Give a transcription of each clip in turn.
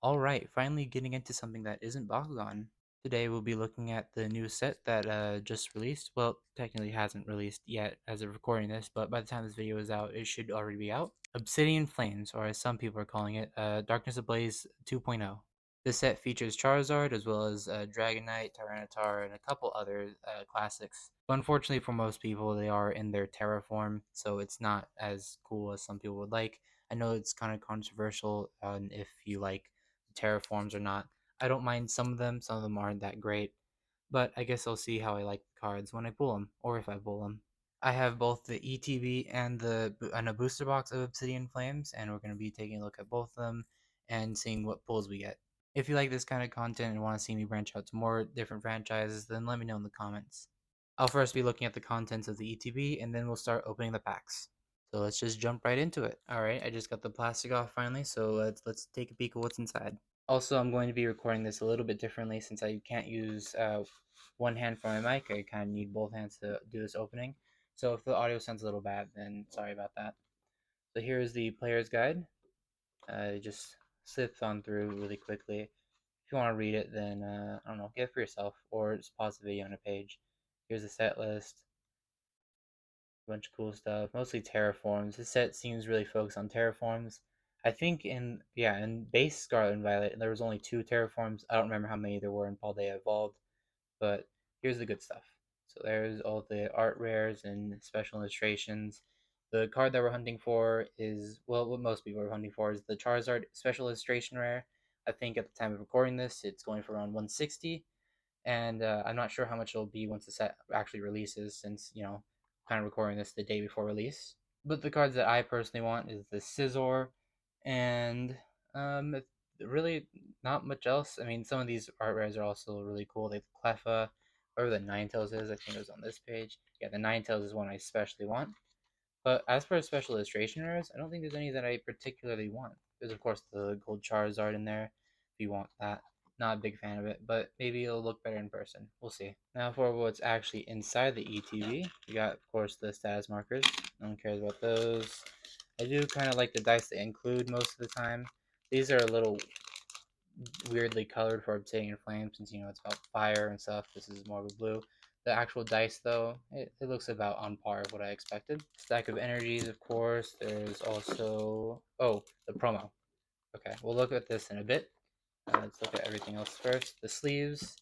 Alright, finally getting into something that isn't Bakugan. Today we'll be looking at the new set that just released. Well, technically hasn't released yet as of recording this, but by the time this video is out, it should already be out. Obsidian Flames, or as some people are calling it, Darkness Ablaze 2.0. This set features Charizard as well as Dragonite, Tyranitar, and a couple other classics. But unfortunately for most people, they are in their Terra form, so it's not as cool as some people would like. I know it's kind of controversial if you like terraforms or not. I don't mind some of them aren't that great, but I guess I'll see how I like the cards when I pull them, or if I pull them. I have both the ETB and a booster box of Obsidian Flames, and we're going to be taking a look at both of them and seeing what pulls we get. If you like this kind of content and want to see me branch out to more different franchises, then let me know in the comments. I'll first be looking at the contents of the ETB, and then we'll start opening the packs. So let's just jump right into it. Alright, I just got the plastic off finally, so let's take a peek at what's inside. Also, I'm going to be recording this a little bit differently since I can't use one hand for my mic. I kind of need both hands to do this opening. So if the audio sounds a little bad, then sorry about that. So here is the player's guide. It just slips on through really quickly. If you want to read it, then I don't know, get it for yourself, or just pause the video on a page. Here's the set list, a bunch of cool stuff, mostly terraforms. This set seems really focused on terraforms. I think in base Scarlet and Violet there was only 2 terraforms. I don't remember how many there were in Paldea Evolved, but here's the good stuff. So there's all the art rares and special illustrations. The card that we're hunting for is, well, what most people are hunting for is the Charizard special illustration rare. I think at the time of recording this, it's going for around 160, and I'm not sure how much it'll be once the set actually releases, since kind of recording this the day before release. But the cards that I personally want is the Scizor, and really not much else. I mean, some of these art rares are also really cool. Like the Cleffa, whatever the Ninetales is. I think it was on this page. Yeah, the Ninetales is one I especially want. But as for special illustration rares, I don't think there's any that I particularly want. There's of course the gold Charizard in there, if you want that. Not a big fan of it, but maybe it'll look better in person. We'll see. Now for what's actually inside the ETB, we got of course the status markers. No one cares about those. I do kind of like the dice they include most of the time. These are a little weirdly colored for Obsidian Flame, since it's about fire and stuff. This is more of a blue. The actual dice, though, it looks about on par with what I expected. Stack of energies, of course. There's also the promo. Okay, we'll look at this in a bit. Let's look at everything else first. The sleeves.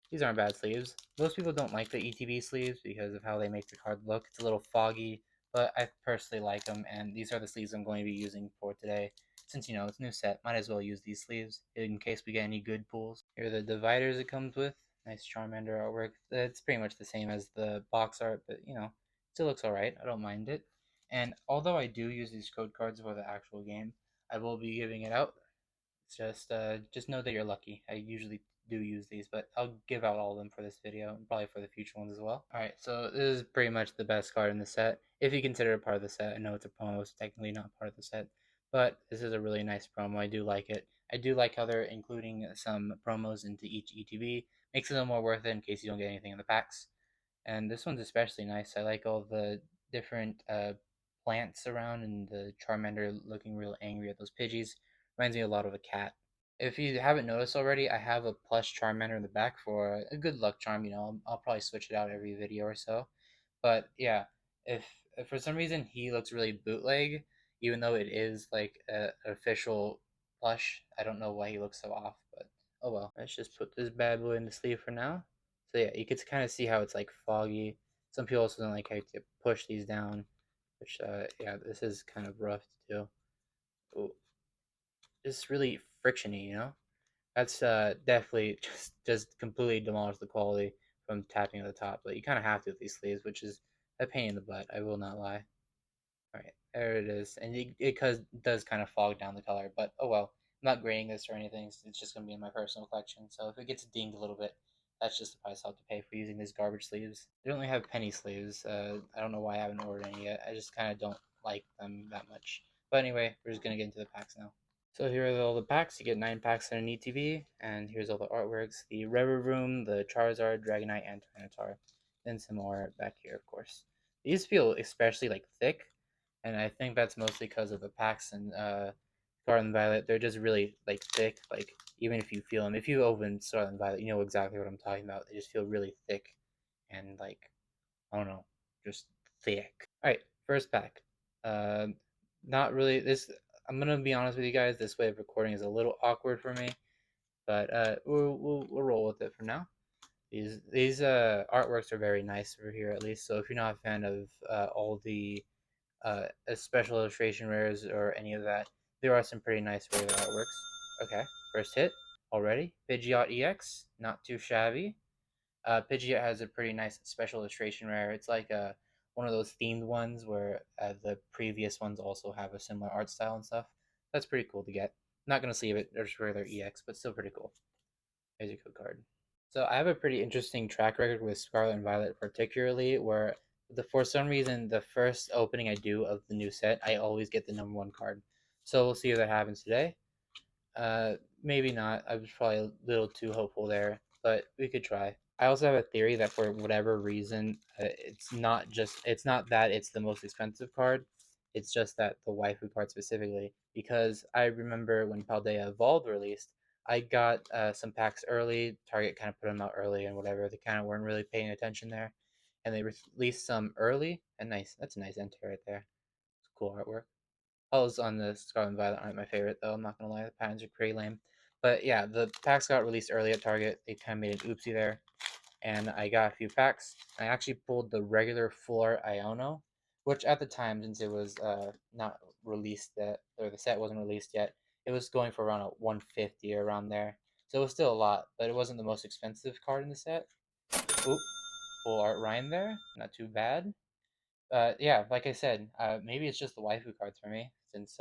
These aren't bad sleeves. Most people don't like the ETB sleeves because of how they make the card look. It's a little foggy, but I personally like them, and these are the sleeves I'm going to be using for today. Since it's a new set, might as well use these sleeves in case we get any good pulls. Here are the dividers it comes with. Nice Charmander artwork. It's pretty much the same as the box art, but still looks alright. I don't mind it. And although I do use these code cards for the actual game, I will be giving it out. Just know that you're lucky. I usually do use these, but I'll give out all of them for this video and probably for the future ones as well. Alright, so this is pretty much the best card in the set, if you consider it part of the set. I know it's a promo, it's technically not part of the set, but this is a really nice promo. I do like it. I do like how they're including some promos into each ETB. Makes it a little more worth it in case you don't get anything in the packs. And this one's especially nice. I like all the different plants around, and the Charmander looking real angry at those Pidgeys. Reminds me a lot of a cat. If you haven't noticed already, I have a plush Charmander in the back for a good luck charm. I'll probably switch it out every video or so. But yeah, if for some reason he looks really bootleg, even though it is like an official plush, I don't know why he looks so off. But oh well. Let's just put this bad boy in the sleeve for now. So yeah, you can kind of see how it's like foggy. Some people also don't like how you push these down, which yeah, this is kind of rough to do. Ooh, it's really frictiony. That's definitely just completely demolished the quality from tapping at the top. But you kind of have to with these sleeves, which is a pain in the butt. I will not lie. All right, there it is, and does kind of fog down the color. But oh well, I'm not grading this or anything. It's just gonna be in my personal collection. So if it gets dinged a little bit, that's just the price I'll have to pay for using these garbage sleeves. They only have penny sleeves. I don't know why I haven't ordered any yet. I just kind of don't like them that much. But anyway, we're just gonna get into the packs now. So here are all the packs. You get 9 packs in an ETB, and here's all the artworks. The Room, the Charizard, Dragonite, and Tyranitar. Then some more back here, of course. These feel especially like thick, and I think that's mostly because of the packs and Scarlet and Violet, they're just really like thick. Like even if you feel them, if you open Scarlet and Violet, you know exactly what I'm talking about. They just feel really thick and like I don't know, just thick. All right, first pack. Uh, Not really this. I'm gonna be honest with you guys. This way of recording is a little awkward for me, but we'll roll with it for now. These artworks are very nice over here at least. So if you're not a fan of all the special illustration rares or any of that, there are some pretty nice regular artworks. Okay, first hit already. Pidgeot EX, not too shabby. Pidgeot has a pretty nice special illustration rare. It's like one of those themed ones where the previous ones also have a similar art style and stuff. That's pretty cool to get. Not gonna sleeve it. There's regular EX, but still pretty cool. Here's your code card. So I have a pretty interesting track record with Scarlet and Violet, particularly where for some reason the first opening I do of the new set, I always get the number one card. So we'll see if that happens today. Maybe not. I was probably a little too hopeful there, but we could try. I also have a theory that for whatever reason, it's not that it's the most expensive card. It's just that the waifu card specifically, because I remember when Paldea Evolved released, I got some packs early. Target kind of put them out early and whatever. They kind of weren't really paying attention there, and they released some early and nice. That's a nice enter right there. It's cool artwork. Colors on the Scarlet and Violet aren't my favorite though. I'm not gonna lie, the patterns are pretty lame. But yeah, the packs got released early at Target. They kind of made an oopsie there, and I got a few packs. I actually pulled the regular floor Iono, which at the time, since it was not released yet, or the set wasn't released yet, it was going for around a 150 or around there. So it was still a lot, but it wasn't the most expensive card in the set. Oop, full art Ryan there, not too bad. Yeah, like I said, maybe it's just the waifu cards for me, since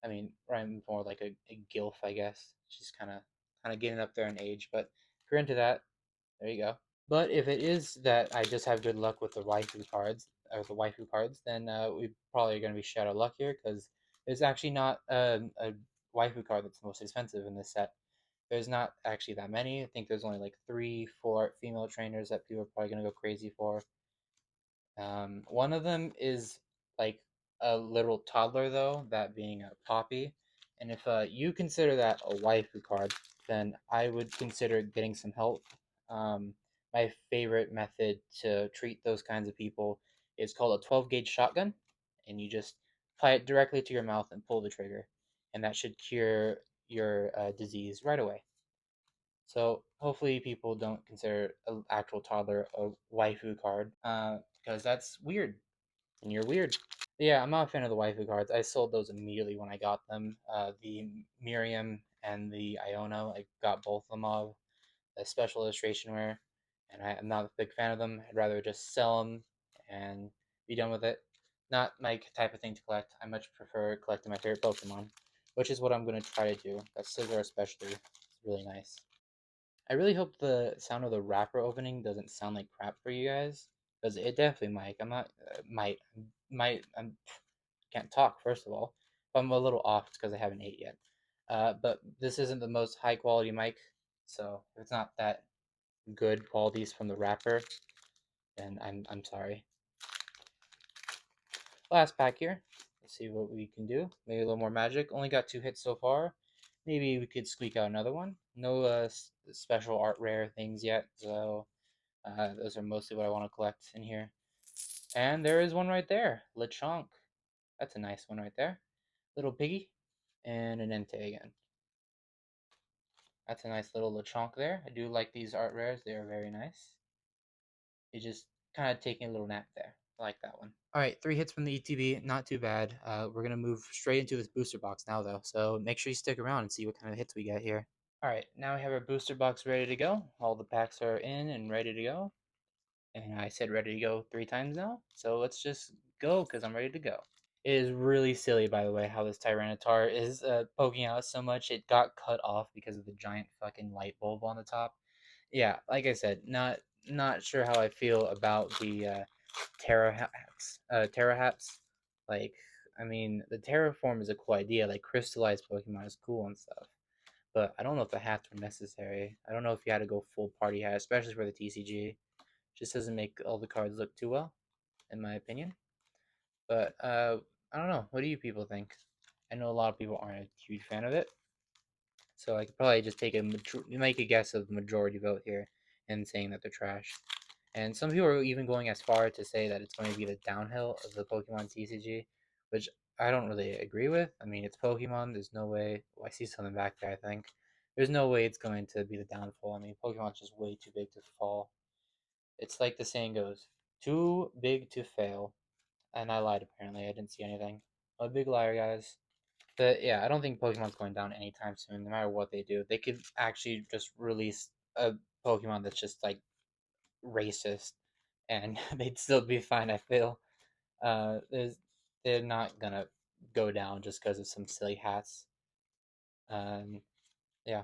I mean, Ryan's more like a gilf, I guess. She's kind of getting up there in age, but if you're into that, there you go. But if it is that I just have good luck with the waifu cards, then we probably are going to be shit out of luck here because there's actually not a waifu card that's the most expensive in this set. There's not actually that many. I think there's only like 3, 4 female trainers that people are probably going to go crazy for. One of them is like a little toddler, though, that being a Poppy. And if you consider that a waifu card, then I would consider getting some help. My favorite method to treat those kinds of people is called a 12 gauge shotgun, and you just apply it directly to your mouth and pull the trigger, and that should cure your disease right away. So hopefully people don't consider an actual toddler a waifu card, because that's weird, and you're weird. Yeah, I'm not a fan of the waifu cards. I sold those immediately when I got them. The Miriam and the Iono, I got both of them of a special illustration rare, and I'm not a big fan of them. I'd rather just sell them and be done with it. Not my type of thing to collect. I much prefer collecting my favorite Pokemon, which is what I'm going to try to do. That scissor especially is really nice. I really hope the sound of the wrapper opening doesn't sound like crap for you guys, because it definitely might. I'm not might can't talk first of all. If I'm a little off, it's because I haven't ate yet. But this isn't the most high quality mic, so if it's not that good qualities from the wrapper, then I'm sorry. Last pack here. Let's see what we can do. Maybe a little more magic. Only got 2 hits so far. Maybe we could squeak out another one. No special art rare things yet, so those are mostly what I want to collect in here. And there is one right there, Lechonk. That's a nice one right there. Little piggy, and an Entei again. That's a nice little Lechonk there. I do like these art rares. They are very nice. You just kind of taking a little nap there. I like that one. All right, 3 hits from the ETB, not too bad. We're gonna move straight into this booster box now, though. So make sure you stick around and see what kind of hits we get here. All right, now we have our booster box ready to go. All the packs are in and ready to go. And I said ready to go 3 times now. So let's just go because I'm ready to go. It is really silly, by the way, how this Tyranitar is poking out so much. It got cut off because of the giant fucking light bulb on the top. Yeah, like I said, not sure how I feel about the Terra hats. Terra hats, like, I mean, the Terraform is a cool idea. Like, crystallized Pokemon is cool and stuff. But I don't know if the hats were necessary. I don't know if you had to go full party hat, especially for the TCG. Just doesn't make all the cards look too well, in my opinion. But I don't know. What do you people think? I know a lot of people aren't a huge fan of it, so I could probably just make a guess of the majority vote here and saying that they're trash. And some people are even going as far to say that it's going to be the downhill of the Pokemon TCG, which I don't really agree with. I mean, it's Pokemon. There's no way. Well, I see something back there, I think. There's no way it's going to be the downfall. I mean, Pokemon's just way too big to fall. It's like the saying goes, too big to fail. And I lied, apparently. I didn't see anything. I'm a big liar, guys. But yeah, I don't think Pokemon's going down anytime soon, no matter what they do. They could actually just release a Pokemon that's just like racist, and they'd still be fine. I feel there's they're not gonna go down just because of some silly hats. Yeah.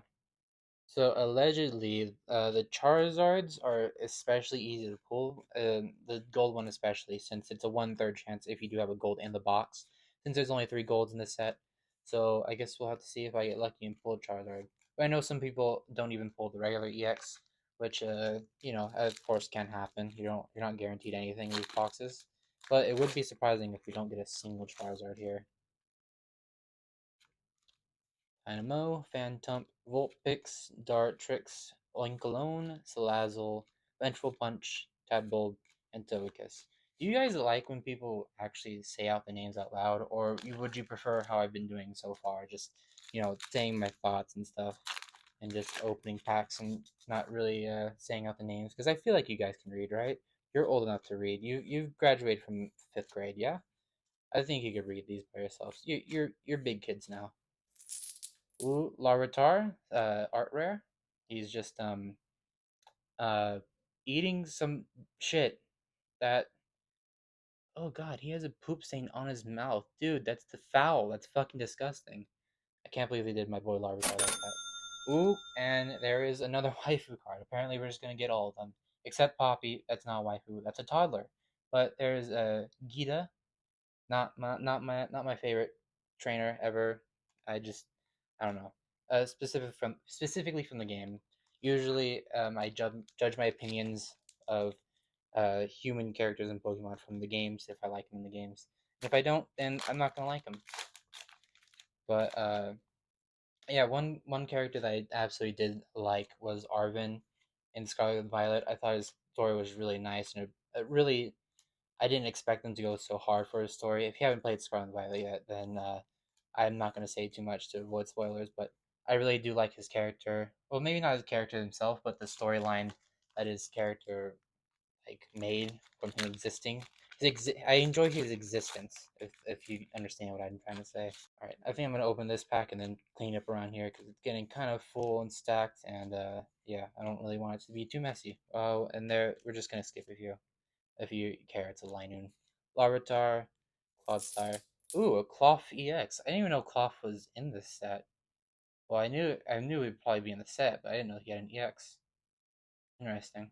So allegedly, the Charizards are especially easy to pull. The gold one especially, since it's a 1/3 chance if you do have a gold in the box. Since there's only 3 golds in this set, so I guess we'll have to see if I get lucky and pull a Charizard. But I know some people don't even pull the regular EX, which of course can happen. You're not guaranteed anything in these boxes, but it would be surprising if we don't get a single Charizard here. Dynamo, Phantump, Vulpix, Dartrix, Oinkologne, Salazzle, Vengeful Punch, Tadbulb, and Togekiss. Do you guys like when people actually say out the names out loud, or would you prefer how I've been doing so far? Just, saying my thoughts and stuff, and just opening packs and not really saying out the names? Because I feel like you guys can read, right? You're old enough to read. You've graduated from 5th grade, yeah? I think you could read these by yourselves. You're big kids now. Ooh, Larvitar, art rare. He's just uh eating some shit that, oh god, he has a poop stain on his mouth. Dude, that's the foul. That's fucking disgusting. I can't believe they did my boy Larvitar like that. Ooh, and there is another waifu card. Apparently we're just gonna get all of them. Except Poppy, that's not a waifu, that's a toddler. But there's Gita, not my favorite trainer ever. I don't know. Specifically from the game. Usually, I judge my opinions of human characters in Pokemon from the games if I like them in the games. If I don't, then I'm not gonna like them. But yeah, one character that I absolutely did like was Arvin in Scarlet and Violet. I thought his story was really nice, and it really, I didn't expect them to go so hard for his story. If you haven't played Scarlet and Violet yet, then I'm not going to say too much to avoid spoilers, but I really do like his character. Well, maybe not his character himself, but the storyline that his character like made from him existing. I enjoy his existence. If you understand what I'm trying to say. All right, I think I'm gonna open this pack and then clean up around here because it's getting kind of full and stacked, and yeah, I don't really want it to be too messy. Oh, and there we're just gonna skip a few. If you care, it's a Linoon. Larvitar, Clodsire. Ooh, a Cloth EX. I didn't even know Cloth was in this set. Well, I knew he'd probably be in the set, but I didn't know he had an EX. Interesting.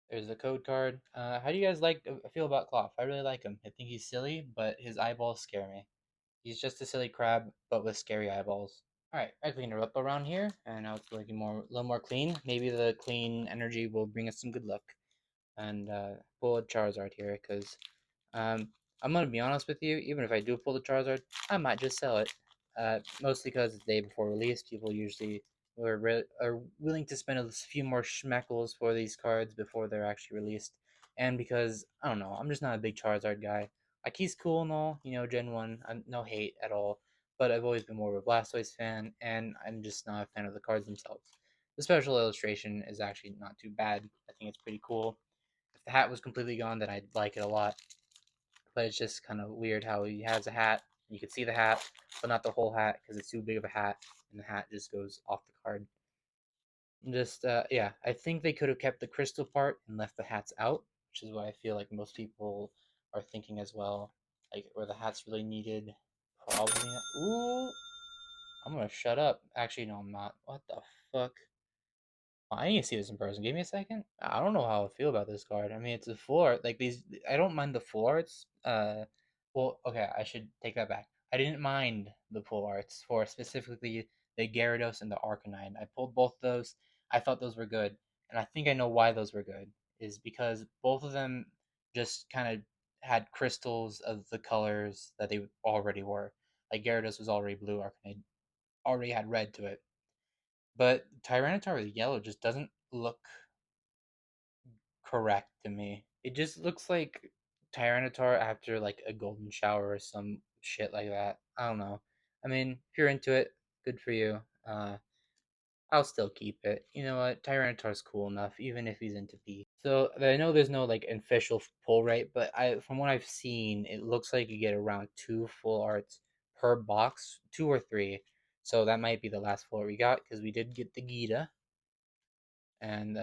There's a code card. How do you guys feel about Cloth? I really like him. I think he's silly, but his eyeballs scare me. He's just a silly crab, but with scary eyeballs. Alright, I cleaned her up around here, and now it's looking a little more clean. Maybe the clean energy will bring us some good luck. And pull a Charizard here, because um, I'm gonna be honest with you. Even if I do pull the Charizard, I might just sell it. Mostly because the day before release, people usually are willing to spend a few more schmeckles for these cards before they're actually released. And because I don't know, I'm just not a big Charizard guy. Like he's cool and all, Gen 1. I'm no hate at all, but I've always been more of a Blastoise fan, and I'm just not a fan of the cards themselves. The special illustration is actually not too bad. I think it's pretty cool. If the hat was completely gone, then I'd like it a lot. But it's just kind of weird how he has a hat. You can see the hat, but not the whole hat because it's too big of a hat, and the hat just goes off the card. Just yeah, I think they could have kept the crystal part and left the hats out, which is what I feel like most people are thinking as well. Like where the hats really needed, probably. Not. Ooh, I'm gonna shut up. Actually, no, I'm not. What the fuck? I need to see this in person. Give me a second. I don't know how I feel about this card. I mean, it's a full art. Like these, I don't mind the full arts. Well, okay, I should take that back. I didn't mind the full arts for specifically the Gyarados and the Arcanine. I pulled both of those. I thought those were good, and I think I know why those were good. Is because both of them just kind of had crystals of the colors that they already were. Like Gyarados was already blue, Arcanine already had red to it. But Tyranitar with yellow just doesn't look correct to me. It just looks like Tyranitar after like a golden shower or some shit like that. I don't know. I mean, if you're into it, good for you. I'll still keep it. You know what? Tyranitar's cool enough, even if he's into P. So I know there's no like official pull rate, but from what I've seen, it looks like you get around 2 full arts per box, 2 or 3. So that might be the last full art we got because we did get the Gita, and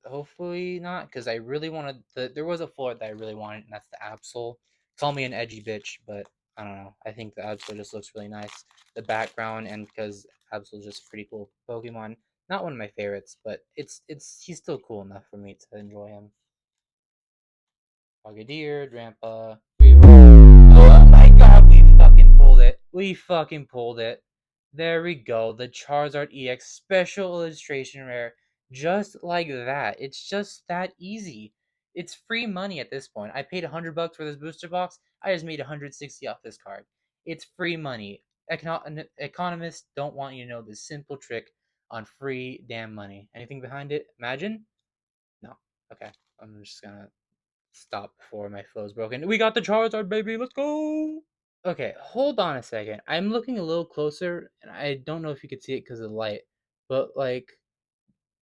hopefully not, because I really wanted there was a full art that I really wanted, and that's the Absol. Call me an edgy bitch, but I don't know. I think the Absol just looks really nice. The background, and because Absol's just a pretty cool Pokemon. Not one of my favorites, but he's still cool enough for me to enjoy him. Frogadier, Drampa. Oh my god, we fucking pulled it. We fucking pulled it. There we go. The Charizard EX special illustration rare. Just like that. It's just that easy. It's free money at this point. I paid $100 for this booster box. I just made 160 off this card. It's free money. Economists don't want you to know this simple trick on free damn money. Anything behind it? Imagine? No. Okay. I'm just gonna stop before my flow's broken. We got the Charizard, baby. Let's go. Okay, hold on a second. I'm looking a little closer, and I don't know if you could see it because of the light, but like,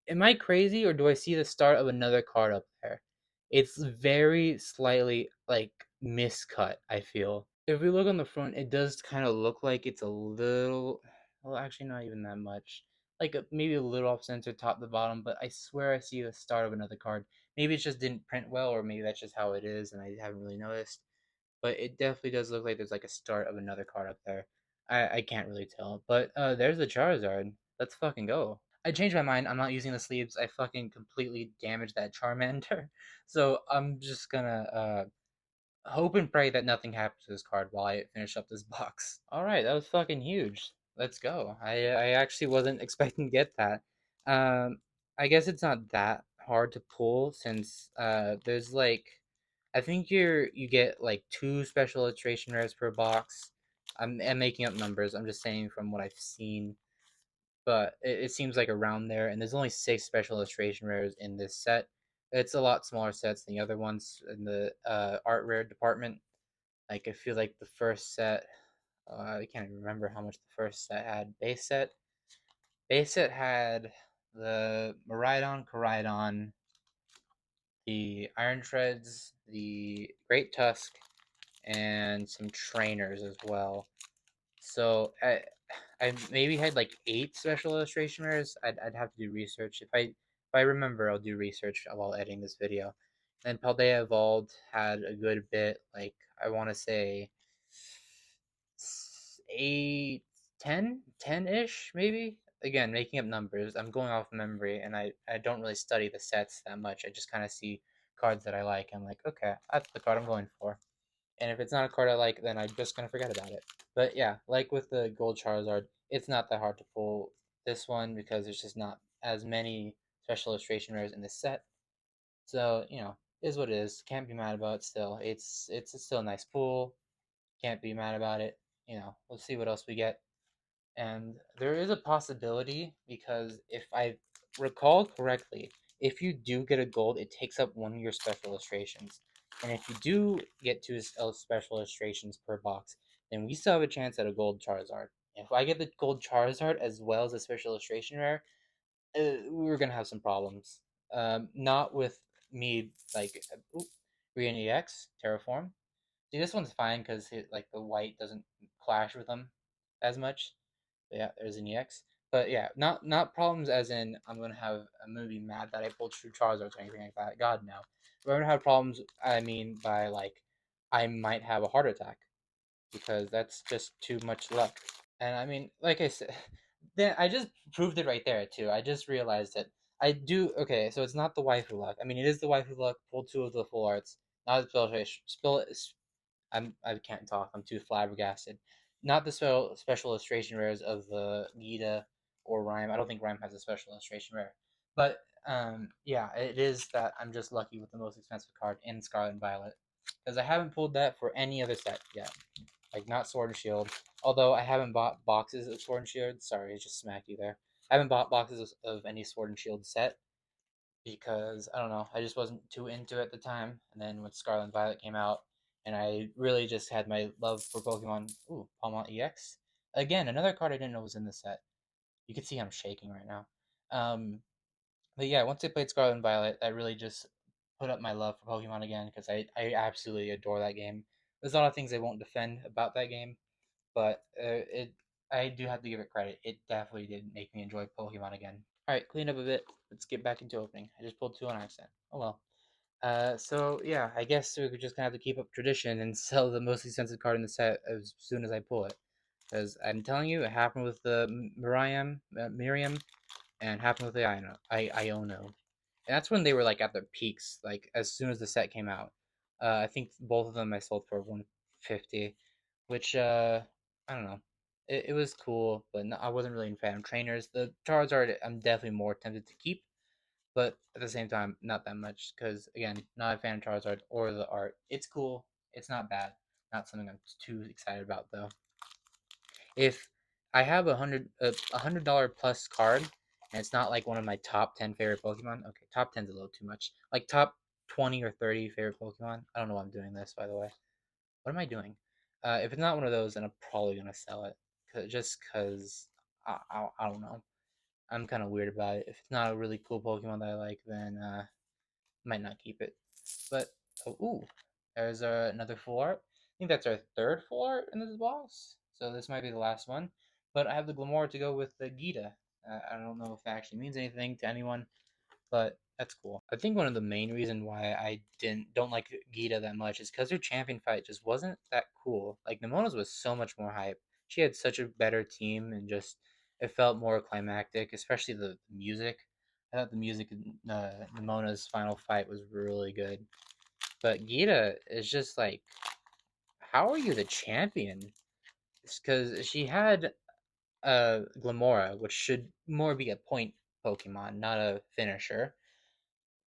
am I crazy or do I see the start of another card up there? It's very slightly like miscut, I feel. If we look on the front, it does kind of look like it's a little, well, actually, not even that much. Like maybe a little off center, top to bottom, but I swear I see the start of another card. Maybe it just didn't print well, or maybe that's just how it is, and I haven't really noticed. But it definitely does look like there's like a start of another card up there. I can't really tell. But there's the Charizard. Let's fucking go. I changed my mind. I'm not using the sleeves. I fucking completely damaged that Charmander. So I'm just gonna hope and pray that nothing happens to this card while I finish up this box. All right, that was fucking huge. Let's go. I actually wasn't expecting to get that. I guess it's not that hard to pull since there's like, I think you get like 2 special illustration rares per box. I'm making up numbers. I'm just saying from what I've seen, but it seems like around there. And there's only 6 special illustration rares in this set. It's a lot smaller sets than the other ones in the art rare department. Like I feel like the first set, I can't even remember how much the first set had. Base set had the Maridon, Coridon, the Iron Treads, the Great Tusk, and some trainers as well. So I maybe had like 8 special illustration rares. I'd have to do research. If I remember, I'll do research while editing this video. And Paldea Evolved had a good bit. Like I want to say 8, 10 ish maybe. Again, making up numbers. I'm going off memory, and I don't really study the sets that much. I just kind of see cards that I like. I'm like, okay, that's the card I'm going for. And if it's not a card I like, then I'm just gonna forget about it. But yeah, like with the Gold Charizard, it's not that hard to pull this one because there's just not as many special illustration rares in this set. So is what it is. Can't be mad about it. Still, it's still a nice pull. Can't be mad about it. We'll see what else we get. And there is a possibility because if I recall correctly, if you do get a gold, it takes up one of your special illustrations. And if you do get 2 special illustrations per box, then we still have a chance at a gold Charizard. If I get the gold Charizard as well as a special illustration rare, we're gonna have some problems. Not with me like Rian EX Terraform. See, this one's fine because like the white doesn't clash with them as much. But yeah, there's an EX. But yeah, not problems as in I'm gonna be mad that I pulled True Charizards or anything like that. God no. If I'm gonna have problems, I mean by like I might have a heart attack because that's just too much luck. And I mean, like I said, then I just proved it right there too. I just realized it. I do okay, so it's not the waifu luck. I mean, it is the waifu luck. Pulled 2 of the full arts. Not the I can't talk. I'm too flabbergasted. Not the special illustration rares of the Gita or Rhyme. I don't think Rhyme has a special illustration rare. But yeah, it is that I'm just lucky with the most expensive card in Scarlet and Violet because I haven't pulled that for any other set yet. Like not Sword and Shield. Although I haven't bought boxes of Sword and Shield. Sorry, I just smacked you there. I haven't bought boxes of any Sword and Shield set because I don't know, I just wasn't too into it at the time. And then when Scarlet and Violet came out, and I really just had my love for Pokemon. Ooh, Palmont EX. Again, another card I didn't know was in the set. You can see I'm shaking right now. Um, but yeah, once I played Scarlet and Violet, that really just put up my love for Pokemon again because I absolutely adore that game. There's a lot of things I won't defend about that game, but it I do have to give it credit. It definitely did make me enjoy Pokemon again. All right, clean up a bit. Let's get back into opening. I just pulled two on accident. Oh well. So yeah, I guess we're just gonna have to keep up tradition and sell the most expensive card in the set as soon as I pull it. Because I'm telling you, it happened with the Miriam, and happened with the Iono. And that's when they were like at their peaks, like as soon as the set came out. I think both of them I sold for 150, which I don't know. It was cool, but no, I wasn't really a fan of trainers. The Charizard I'm definitely more tempted to keep, but at the same time, not that much because again, not a fan of Charizard or the art. It's cool. It's not bad. Not something I'm too excited about though. If I have $100 plus card, and it's not like one of my top 10 favorite Pokemon. Okay, top 10's a little too much. Like top 20 or 30 favorite Pokemon. I don't know why I'm doing this, by the way. What am I doing? If it's not one of those, then I'm probably gonna sell it, just cause I don't know. I'm kind of weird about it. If it's not a really cool Pokemon that I like, then might not keep it. But oh, ooh, there's another full art. I think that's our third full art in this box. So this might be the last one. But I have the Glamour to go with the Gita. I don't know if that actually means anything to anyone, but that's cool. I think one of the main reasons why I don't like Gita that much is because her champion fight just wasn't that cool. Like Nemona's was so much more hype. She had such a better team and just it felt more climactic, especially the music. I thought the music in Nemona's final fight was really good. But Gita is just like, how are you the champion? Because she had Glamora, which should more be a point Pokemon, not a finisher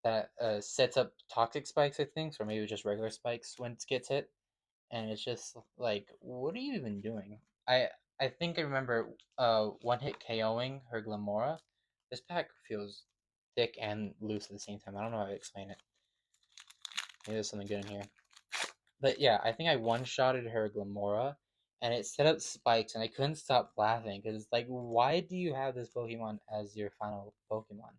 that sets up toxic spikes, I think, or maybe just regular spikes when it gets hit. And it's just like, what are you even doing? I I think I remember one hit KOing her Glamora. This pack feels thick and loose at the same time. I don't know how to explain it. Maybe there's something good in here. But yeah, I think I one-shotted her Glamora, and it set up spikes, and I couldn't stop laughing because it's like, why do you have this Pokemon as your final Pokemon?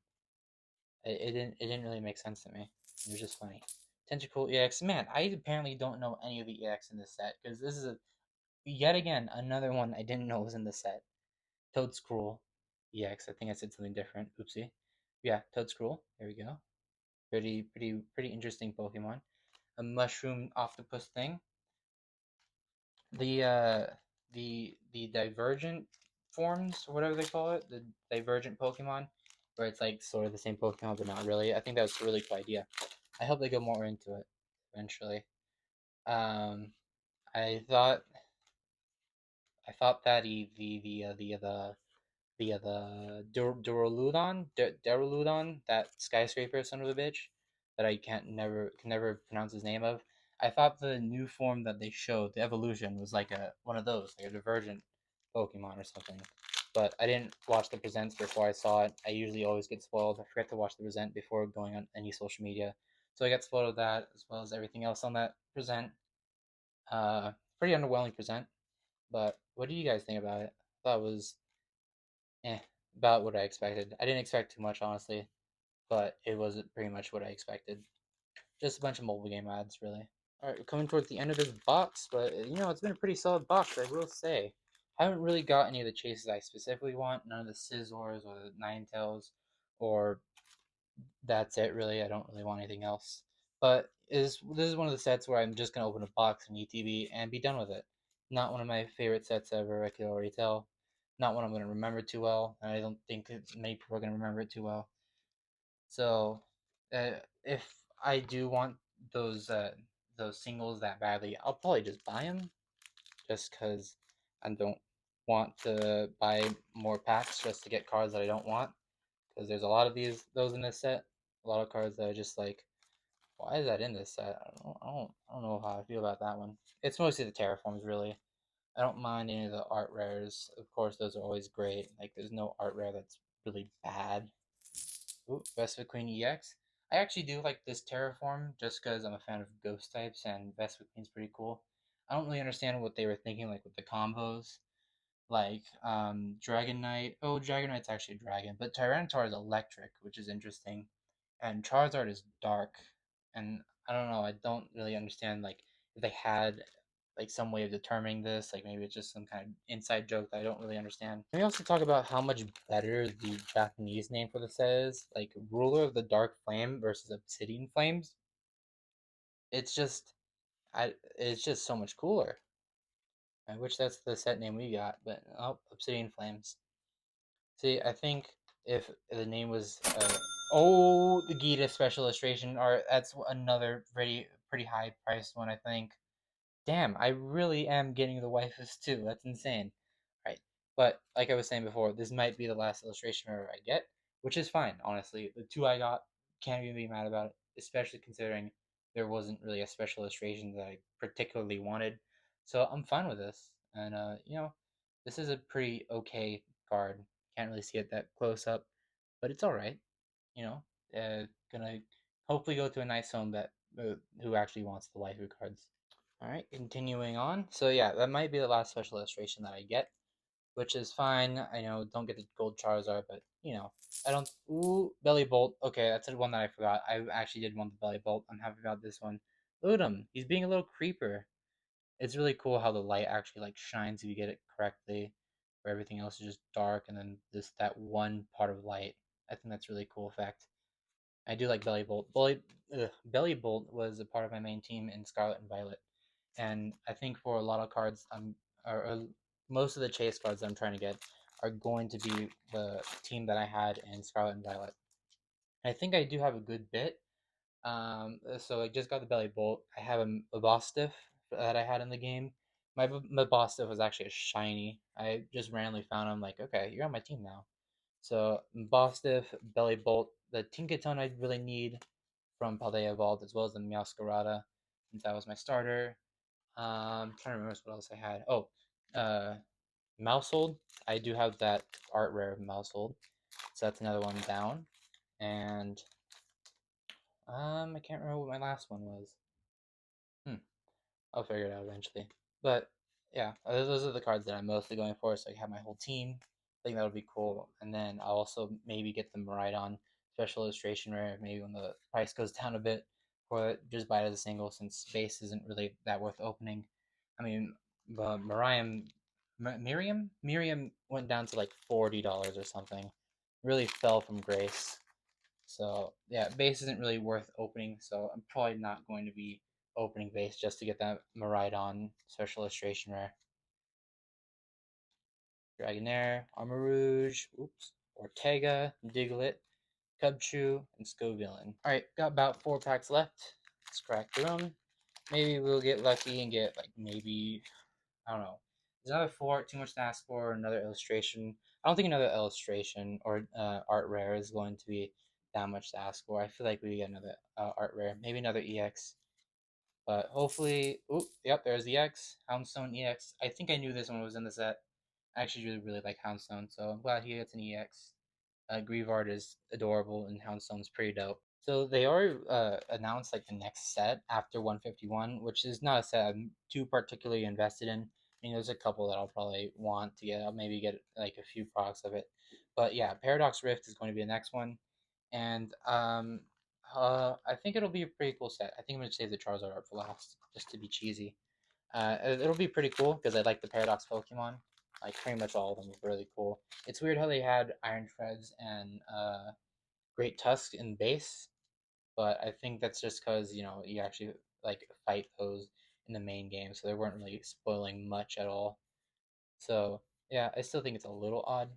It didn't really make sense to me. It was just funny. Tentacle EX, man, I apparently don't know any of the EX in this set because this is yet again another one I didn't know was in the set. Toadscruel EX, I think I said something different. Oopsie. Yeah, Toadscruel. There we go. Pretty interesting Pokemon. A mushroom octopus thing. The the divergent forms or whatever they call it, the divergent Pokemon, where it's like sort of the same Pokemon but not really. I think that was a really cool idea. I hope they go more into it eventually. Um, I thought that Duraludon, that skyscraper son of a bitch, that I can never pronounce his name of. I thought the new form that they showed, the evolution, was like a one of those, like a divergent Pokemon or something. But I didn't watch the presents before I saw it. I usually always get spoiled. I forget to watch the present before going on any social media. So I got spoiled with that as well as everything else on that present. Pretty underwhelming present. But what do you guys think about it? I thought it was eh, about what I expected. I didn't expect too much, honestly, but it was pretty much what I expected. Just a bunch of mobile game ads, really. All right, we're coming towards the end of this box, but it's been a pretty solid box, I will say. I haven't really got any of the chases I specifically want. None of the Scizors or the Ninetales, or that's it, really. I don't really want anything else. But this is one of the sets where I'm just gonna open a box in ETB and be done with it. Not one of my favorite sets ever, I can already tell. Not one I'm gonna remember too well, and I don't think many people are gonna remember it too well. So, if I do want those uh, those singles that badly, I'll probably just buy them, just because I don't want to buy more packs just to get cards that I don't want. Because there's a lot of those in this set, a lot of cards that are just like, why is that in this set? I don't know how I feel about that one. It's mostly the terraforms, really. I don't mind any of the art rares. Of course, those are always great. Like, there's no art rare that's really bad. Ooh, Vespa Queen EX. I actually do like this Terraform just because I'm a fan of ghost types and Vespa Queen's pretty cool. I don't really understand what they were thinking like with the combos. Like Dragon Knight. Oh, Dragon Knight's actually a dragon, but Tyranitar is electric, which is interesting. And Charizard is dark. And I don't know, I don't really understand like if they had like some way of determining this, like maybe it's just some kind of inside joke that I don't really understand. Can we also talk about how much better the Japanese name for this is? Like Ruler of the Dark Flame versus Obsidian Flames. It's just it's just so much cooler. I wish that's the set name we got, but oh, Obsidian Flames. See, I think if the name was oh, the Gita special illustration art, that's another pretty high priced one, I think. Damn, I really am getting the waifus too. That's insane. Right. But like I was saying before, this might be the last illustration mirror I get, which is fine, honestly. The two I got, can't even be mad about it, especially considering there wasn't really a special illustration that I particularly wanted. So I'm fine with this. And this is a pretty okay card. Can't really see it that close up, but it's alright. You know, gonna hopefully go to a nice home that who actually wants the waifu cards. All right, continuing on. So yeah, that might be the last special illustration that I get, which is fine. I know don't get the gold Charizard, but I don't. Ooh, Belly Bolt. Okay, that's the one that I forgot. I actually did want the Belly Bolt. I'm happy about this one. Udom, he's being a little creeper. It's really cool how the light actually like shines if you get it correctly, where everything else is just dark, and then that one part of light. I think that's a really cool effect. I do like Belly Bolt. Belly Bolt was a part of my main team in Scarlet and Violet, and I think for a lot of cards, or most of the chase cards that I'm trying to get are going to be the team that I had in Scarlet and Violet. I think I do have a good bit. So I just got the Belly Bolt. I have a Bostiff that I had in the game. My Bostiff was actually a shiny. I just randomly found him. Like, okay, you're on my team now. So Bostiff, Belly Bolt, the Tinkaton I really need from Paldea Evolved, as well as the Meowscarada, since that was my starter. I'm trying to remember what else I had. Oh, uh, Mousehold. I do have that art rare of Mousehold, so that's another one down. And I can't remember what my last one was. Hmm. I'll figure it out eventually. But yeah, those are the cards that I'm mostly going for. So I have my whole team. I think that'll be cool. And then I'll also maybe get the Maridon special illustration rare. Maybe when the price goes down a bit, or just buy it as a single since base isn't really that worth opening. I mean, Miriam went down to like $40 or something. Really fell from grace. So yeah, base isn't really worth opening, so I'm probably not going to be opening base just to get that Maridon special illustration rare. Dragonair, Armarouge, oops, Ortega, Diglett, Cubchoo, and Scovillain. Alright, got about 4 packs left. Let's crack through them. Maybe we'll get lucky and get like maybe, I don't know. Is another 4 too much to ask for? Another illustration? I don't think another illustration or art rare is going to be that much to ask for. I feel like we get another art rare, maybe another EX, but hopefully. Oop, yep, there's the EX, Houndstone EX. I think I knew this one was in the set. I actually really like Houndstone, so I'm glad he gets an EX. Grievard is adorable, and Houndstone's pretty dope. So they are announced like the next set after 151, which is not a set I'm too particularly invested in. I mean, there's a couple that I'll probably want to get. I'll maybe get like a few products of it, but yeah, Paradox Rift is going to be the next one, and I think it'll be a pretty cool set. I think I'm gonna save the Charizard art for last, just to be cheesy. It'll be pretty cool because I like the Paradox Pokemon. Like pretty much all of them are really cool. It's weird how they had Iron Treads and Great Tusk in base, but I think that's just because you actually like fight those in the main game, so they weren't really spoiling much at all. So yeah, I still think it's a little odd,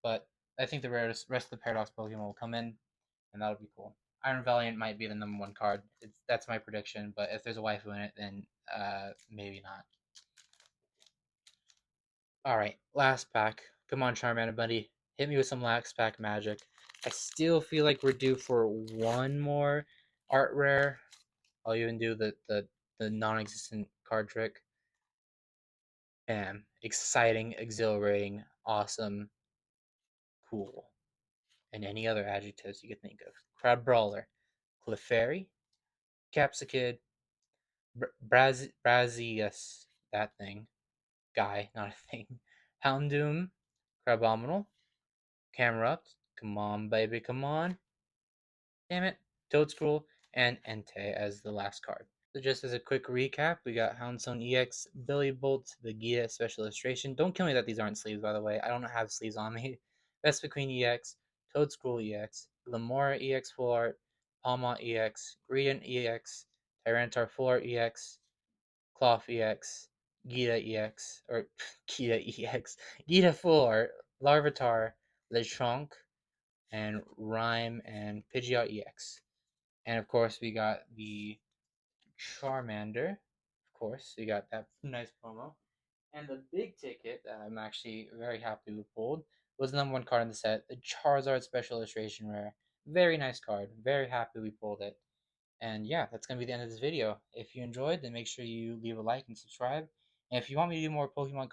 but I think the rest of the Paradox Pokemon will come in, and that'll be cool. Iron Valiant might be the #1 card. That's my prediction, but if there's a waifu in it, then maybe not. All right, last pack. Come on, Charmander buddy, hit me with some last pack magic. I still feel like we're due for one more art rare. I'll even do the non-existent card trick. Bam. Exciting, exhilarating, awesome, cool, and any other adjectives you could think of. Crowd Brawler, Clefairy, Capsicid, Brazius, that thing, guy, not a thing, Houndoom, Crabominal, Camerupt, come on, baby, come on, damn it, Toadstool, and Entei as the last card. So just as a quick recap, we got Houndstone EX, Billy Bolt, the Gia Special Illustration. Don't kill me that these aren't sleeves, by the way. I don't have sleeves on me. Vespiquen EX, Toadstool EX, Lamora EX Full Art, Palma EX, Greedent EX, Tyranitar Full Art EX, Cloth EX, Gita EX, or Gita EX, Gita Full Art, Larvitar, Lechonk, and Rhyme and Pidgeot EX. And of course, we got the Charmander. Of course, we got that nice promo. And the big ticket that I'm actually very happy we pulled was the number one card in the set, the Charizard Special Illustration Rare. Very nice card. Very happy we pulled it. And yeah, that's going to be the end of this video. If you enjoyed, then make sure you leave a like and subscribe. And if you want me to do more Pokemon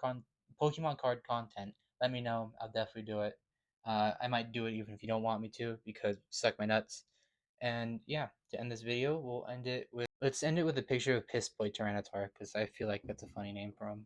card content, let me know. I'll definitely do it. I might do it even if you don't want me to, because suck my nuts. And yeah, to end this video, let's end it with a picture of Piss Boy Tyranitar, because I feel like that's a funny name for him.